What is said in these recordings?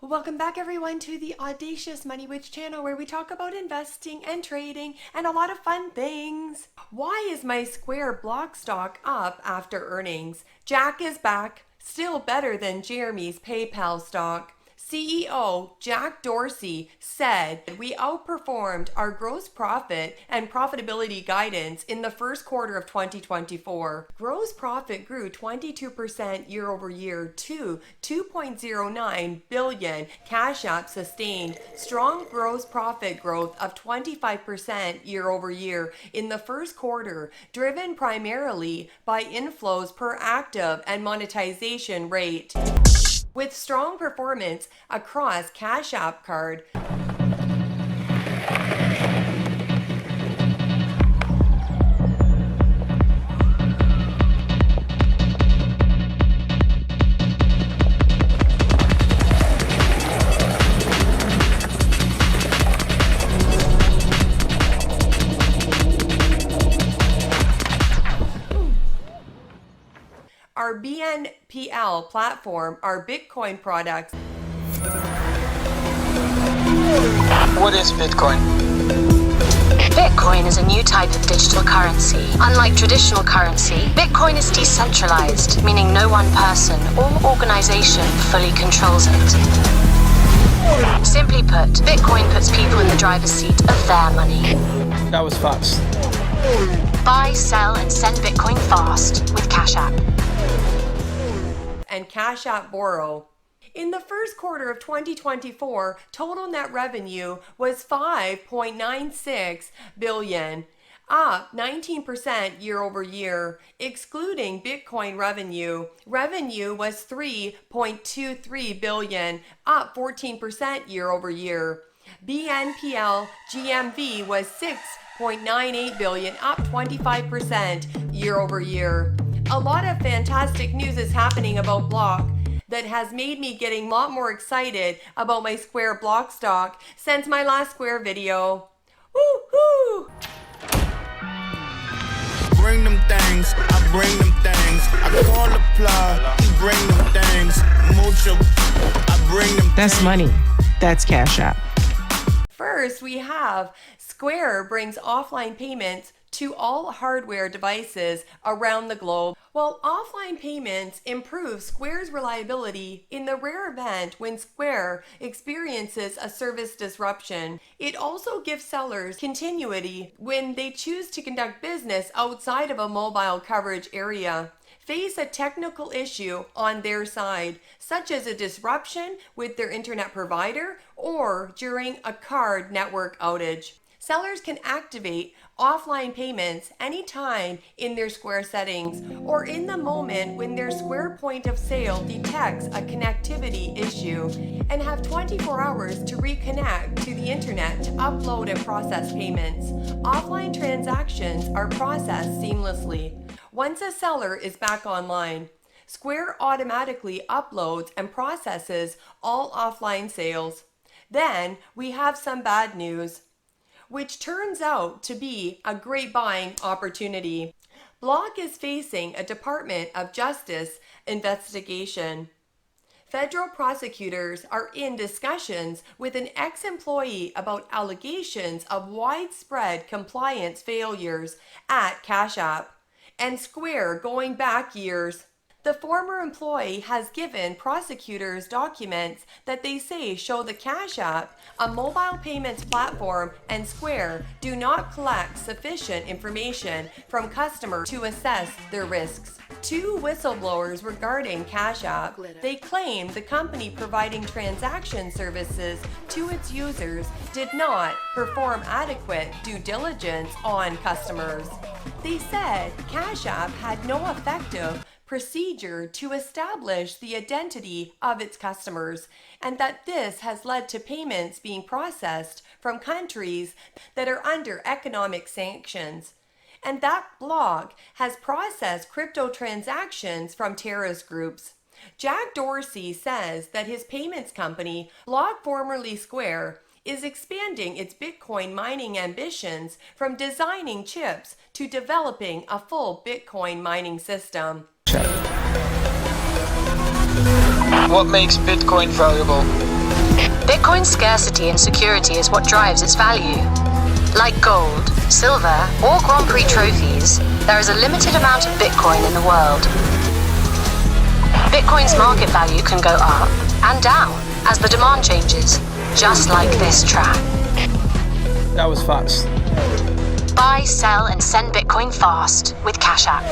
Welcome back everyone to the Audacious Money Witch channel where we talk about investing and trading and a lot of fun things. Why is my Square block stock up after earnings? Jack is back, still better than Jeremy's PayPal stock. CEO Jack Dorsey said we outperformed our gross profit and profitability guidance in the first quarter of 2024. Gross profit grew 22% year over year to $2.09 billion. Cash App sustained strong gross profit growth of 25% year over year in the first quarter, driven primarily by inflows per active and monetization rate. With strong performance across Cash App Card, our BNPL platform, our Bitcoin products. What is Bitcoin? Bitcoin is a new type of digital currency. Unlike traditional currency, Bitcoin is decentralized, meaning no one person or organization fully controls it. Simply put, Bitcoin puts people in the driver's seat of their money. That was fast. Buy, sell, and send Bitcoin fast with Cash App. And Cash App Borrow. In the first quarter of 2024, total net revenue was $5.96 billion, up 19% year over year. Excluding Bitcoin revenue, revenue was $3.23 billion, up 14% year over year. BNPL GMV was $6.98 billion, up 25% year over year. A lot of fantastic news is happening about Block that has made me getting a lot more excited about my Square block stock since my last Square video. Woo-hoo! Bring them things, I bring them things. I call the plug, he bring them things. Mucho, I bring them That's things. money. That's Cash App. First, we have Square brings offline payments to all hardware devices around the globe. While offline payments improve Square's reliability in the rare event when Square experiences a service disruption, it also gives sellers continuity when they choose to conduct business outside of a mobile coverage area, face a technical issue on their side, such as a disruption with their internet provider or during a card network outage. Sellers can activate offline payments anytime in their Square settings or in the moment when their Square point of sale detects a connectivity issue and have 24 hours to reconnect to the internet to upload and process payments. Offline transactions are processed seamlessly. Once a seller is back online, Square automatically uploads and processes all offline sales. Then we have some bad news, which turns out to be a great buying opportunity. Block is facing a Department of Justice investigation. Federal prosecutors are in discussions with an ex-employee about allegations of widespread compliance failures at Cash App and Square going back years. The former employee has given prosecutors documents that they say show the Cash App, a mobile payments platform, and Square do not collect sufficient information from customers to assess their risks. Two whistleblowers regarding Cash App, they claim the company providing transaction services to its users did not perform adequate due diligence on customers. They said Cash App had no effective procedure to establish the identity of its customers, and that this has led to payments being processed from countries that are under economic sanctions, and that Block has processed crypto transactions from terrorist groups. Jack Dorsey says that his payments company, Block, formerly Square, is expanding its Bitcoin mining ambitions from designing chips to developing a full Bitcoin mining system. What makes Bitcoin valuable? Bitcoin's scarcity and security is what drives its value. Like gold, silver, or Grand Prix trophies, there is a limited amount of Bitcoin in the world. Bitcoin's market value can go up and down as the demand changes, just like this track. That was fast. Buy, sell, and send Bitcoin fast with Cash App.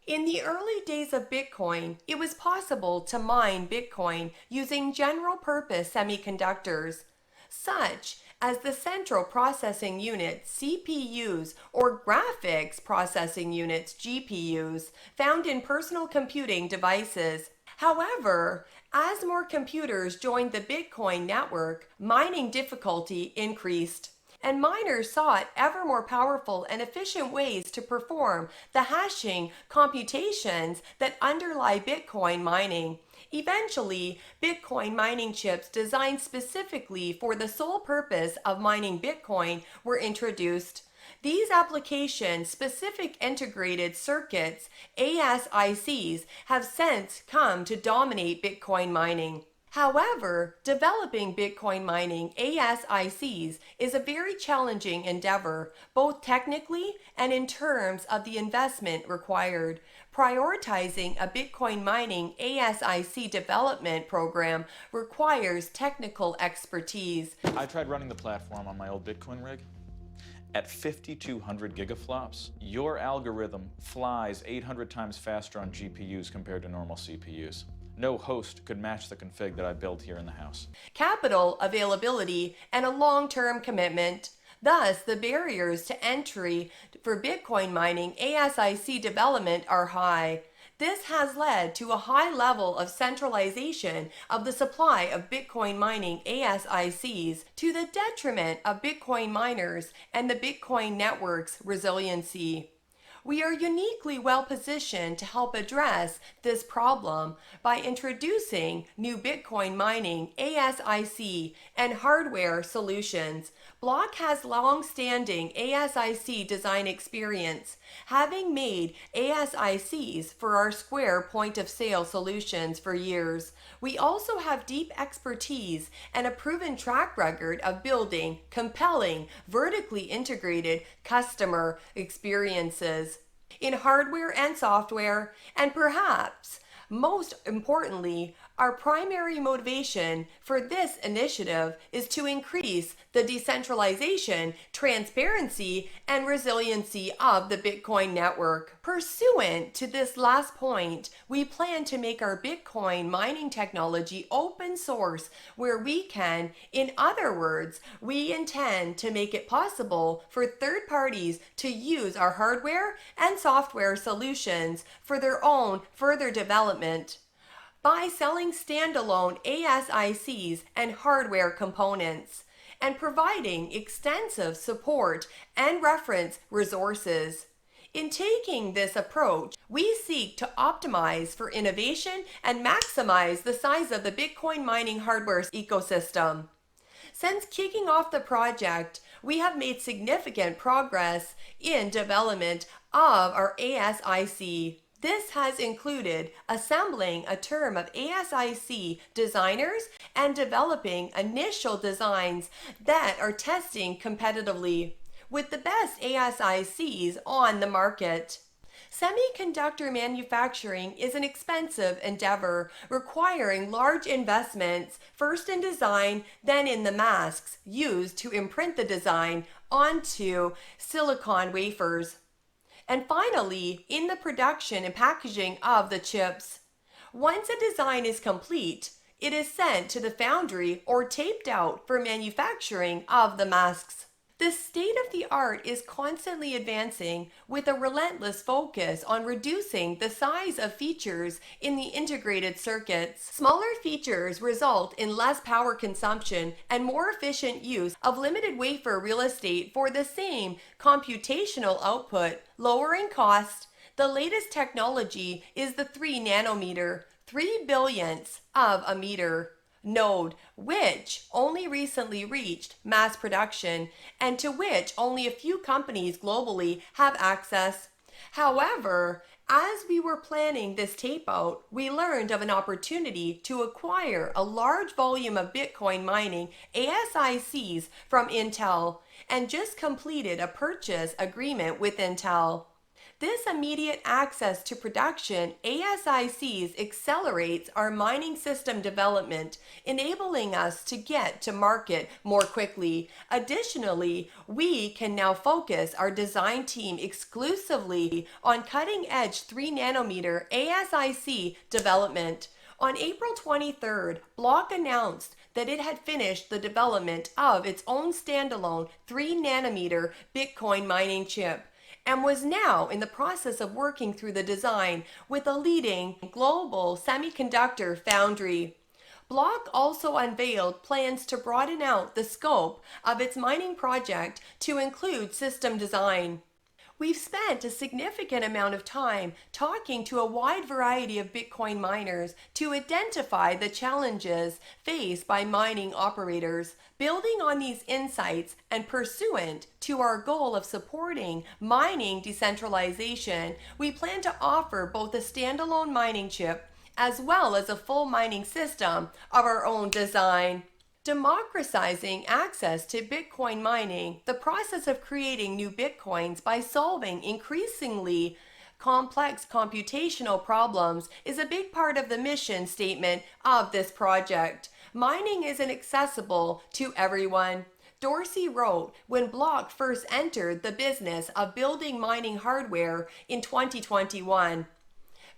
In the early days of Bitcoin, it was possible to mine Bitcoin using general-purpose semiconductors, such as the Central Processing Unit CPUs or Graphics Processing Units GPUs found in personal computing devices. However, as more computers joined the Bitcoin network, mining difficulty increased, and miners sought ever more powerful and efficient ways to perform the hashing computations that underlie Bitcoin mining. Eventually, Bitcoin mining chips designed specifically for the sole purpose of mining Bitcoin were introduced. These application-specific integrated circuits, ASICs, have since come to dominate Bitcoin mining. However, developing Bitcoin mining ASICs is a very challenging endeavor, both technically and in terms of the investment required. Prioritizing a Bitcoin mining ASIC development program requires technical expertise. I tried running the platform on my old Bitcoin rig. At 5,200 gigaflops, your algorithm flies 800 times faster on GPUs compared to normal CPUs. No host could match the config that I built here in the house. Capital availability and a long-term commitment. Thus, the barriers to entry for Bitcoin mining ASIC development are high. This has led to a high level of centralization of the supply of Bitcoin mining ASICs to the detriment of Bitcoin miners and the Bitcoin network's resiliency. We are uniquely well positioned to help address this problem by introducing new Bitcoin mining ASIC and hardware solutions. Block has long-standing ASIC design experience, having made ASICs for our Square point-of-sale solutions for years. We also have deep expertise and a proven track record of building compelling, vertically integrated customer experiences in hardware and software, and perhaps most importantly, our primary motivation for this initiative is to increase the decentralization, transparency, and resiliency of the Bitcoin network. Pursuant to this last point, we plan to make our Bitcoin mining technology open source where we can. In other words, we intend to make it possible for third parties to use our hardware and software solutions for their own further development by selling standalone ASICs and hardware components, and providing extensive support and reference resources. In taking this approach, we seek to optimize for innovation and maximize the size of the Bitcoin mining hardware ecosystem. Since kicking off the project, we have made significant progress in development of our ASIC. This has included assembling a team of ASIC designers and developing initial designs that are testing competitively with the best ASICs on the market. Semiconductor manufacturing is an expensive endeavor requiring large investments, first in design, then in the masks used to imprint the design onto silicon wafers, and finally in the production and packaging of the chips. Once a design is complete, it is sent to the foundry or taped out for manufacturing of the masks. The state of the art is constantly advancing with a relentless focus on reducing the size of features in the integrated circuits. Smaller features result in less power consumption and more efficient use of limited wafer real estate for the same computational output, lowering cost. The latest technology is the 3 nanometer, 3 billionths of a meter node, which only recently reached mass production and to which only a few companies globally have access. However, As we were planning this tape out, we learned of an opportunity to acquire a large volume of Bitcoin mining ASICs from Intel and just completed a purchase agreement with Intel. This immediate access to production ASICs accelerates our mining system development, enabling us to get to market more quickly. Additionally, we can now focus our design team exclusively on cutting-edge 3 nanometer ASIC development. On April 23rd, Block announced that it had finished the development of its own standalone 3 nanometer Bitcoin mining chip, and was now in the process of working through the design with a leading global semiconductor foundry. Block also unveiled plans to broaden out the scope of its mining project to include system design. We've spent a significant amount of time talking to a wide variety of Bitcoin miners to identify the challenges faced by mining operators. Building on these insights and pursuant to our goal of supporting mining decentralization, we plan to offer both a standalone mining chip as well as a full mining system of our own design. Democratizing access to Bitcoin mining, the process of creating new Bitcoins by solving increasingly complex computational problems, is a big part of the mission statement of this project. Mining isn't accessible to everyone. Dorsey wrote when Block first entered the business of building mining hardware in 2021.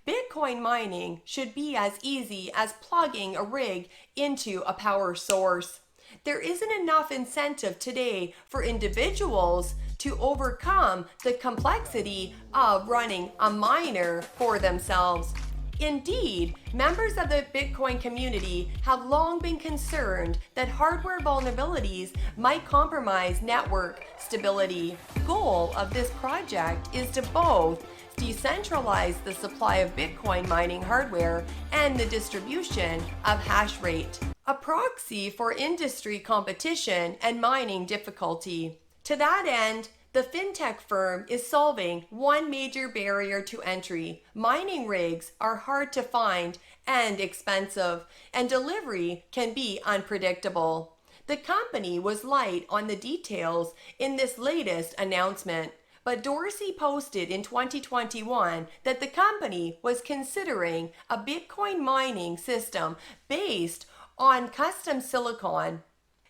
Bitcoin mining should be as easy as plugging a rig into a power source. There isn't enough incentive today for individuals to overcome the complexity of running a miner for themselves. Indeed, members of the Bitcoin community have long been concerned that hardware vulnerabilities might compromise network stability. The goal of this project is to both decentralize the supply of Bitcoin mining hardware and the distribution of hash rate, a proxy for industry competition and mining difficulty. To that end, the fintech firm is solving one major barrier to entry. Mining rigs are hard to find and expensive, and delivery can be unpredictable. The company was light on the details in this latest announcement, but Dorsey posted in 2021 that the company was considering a Bitcoin mining system based on custom silicon.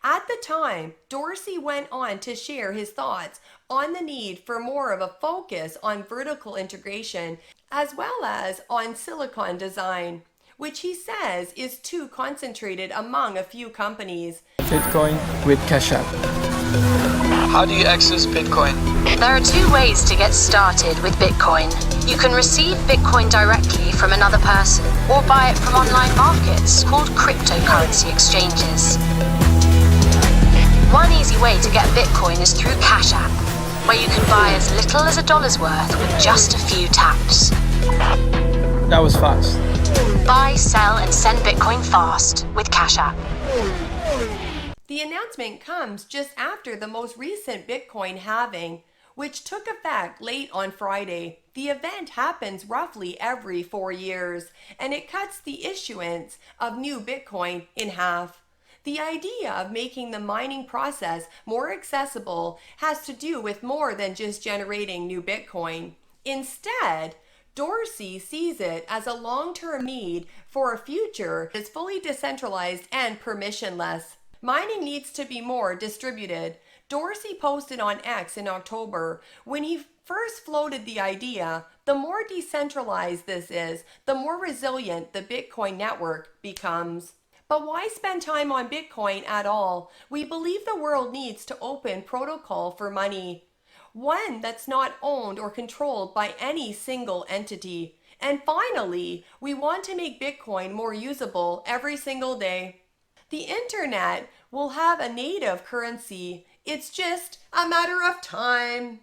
At the time, Dorsey went on to share his thoughts on the need for more of a focus on vertical integration as well as on silicon design, which he says is too concentrated among a few companies. Bitcoin with Cash App. How do you access Bitcoin? There are 2 ways to get started with Bitcoin. You can receive Bitcoin directly from another person or buy it from online markets called cryptocurrency exchanges. One easy way to get Bitcoin is through Cash App, where you can buy as little as $1 worth with just a few taps. That was fast. Buy, sell, and send Bitcoin fast with Cash App. The announcement comes just after the most recent Bitcoin halving, which took effect late on Friday. The event happens roughly every 4 years, and it cuts the issuance of new Bitcoin in half. The idea of making the mining process more accessible has to do with more than just generating new Bitcoin. Instead, Dorsey sees it as a long-term need for a future that is fully decentralized and permissionless. Mining needs to be more distributed. Dorsey posted on X in October when he first floated the idea, the more decentralized this is, the more resilient the Bitcoin network becomes. But why spend time on Bitcoin at all? We believe the world needs to open protocol for money, one that's not owned or controlled by any single entity. And finally, we want to make Bitcoin more usable every single day. The internet will have a native currency. It's just a matter of time.